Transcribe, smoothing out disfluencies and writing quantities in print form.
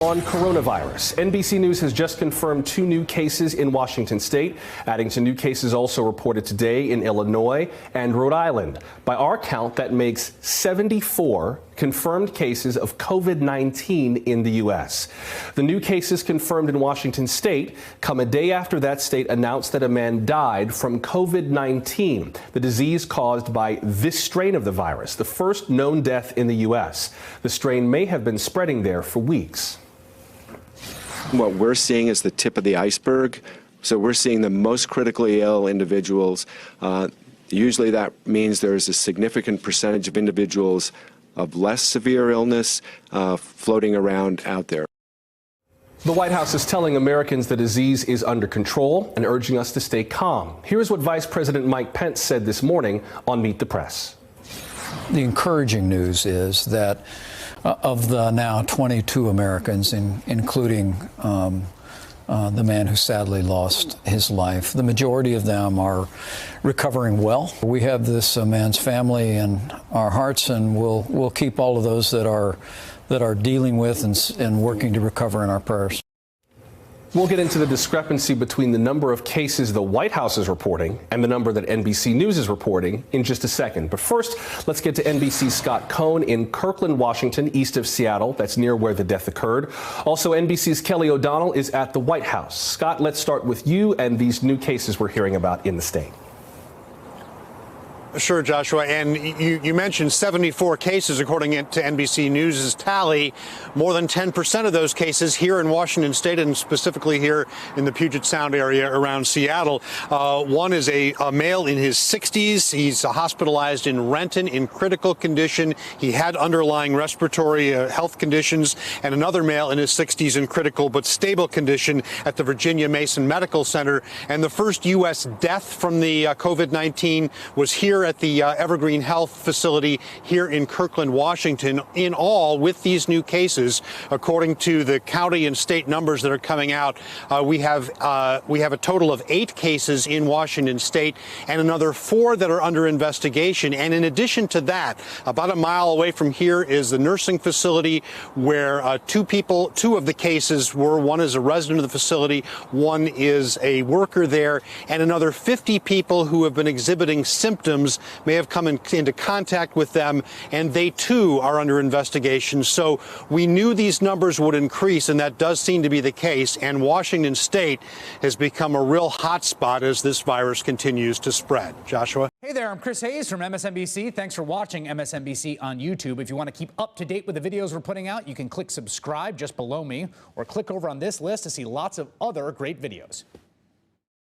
On coronavirus, NBC News has just confirmed 2 new cases in Washington state, adding to new cases also reported today in Illinois and Rhode Island. By our count, that makes 74 confirmed cases of COVID-19 in the U.S. The new cases confirmed in Washington state come a day after that state announced that a man died from COVID-19, the disease caused by this strain of the virus, the first known death in the U.S. The strain may have been spreading there for weeks. What we're seeing is the tip of the iceberg. So we're seeing the most critically ill individuals. Usually that means there's a significant percentage of individuals of less severe illness floating around out there. The White House is telling Americans the disease is under control and urging us to stay calm. Here's what Vice President Mike Pence said this morning on Meet the Press. The encouraging news is that of the now 22 Americans, including the man who sadly lost his life, the majority of them are recovering well. We have this man's family in our hearts, and we'll keep all of those that are dealing with and working to recover in our prayers. We'll get into the discrepancy between the number of cases the White House is reporting and the number that NBC News is reporting in just a second. But first, let's get to NBC's Scott Cohn in Kirkland, Washington, east of Seattle. That's near where the death occurred. Also, NBC's Kelly O'Donnell is at the White House. Scott, let's start with you and these new cases we're hearing about in the state. Sure, Joshua. And you mentioned 74 cases, according to NBC News' tally. More than 10% of those cases here in Washington state, and specifically here in the Puget Sound area around Seattle. One is a male in his 60s. He's hospitalized in Renton in critical condition. He had underlying respiratory health conditions. And another male in his 60s in critical but stable condition at the Virginia Mason Medical Center. And the first U.S. death from the COVID-19 was here at the Evergreen Health facility here in Kirkland, Washington. In all, with these new cases, according to the county and state numbers that are coming out, we have a total of 8 cases in Washington state and another 4 that are under investigation. And in addition to that, about a mile away from here is the nursing facility where 2 of the cases were. One is a resident of the facility, one is a worker there, and another 50 people who have been exhibiting symptoms may have come into contact with them, and they too are under investigation. So we knew these numbers would increase, and that does seem to be the case. And Washington state has become a real hot spot as this virus continues to spread. Joshua? Hey there, I'm Chris Hayes from MSNBC. Thanks for watching MSNBC on YouTube. If you want to keep up to date with the videos we're putting out, you can click subscribe just below me, or click over on this list to see lots of other great videos.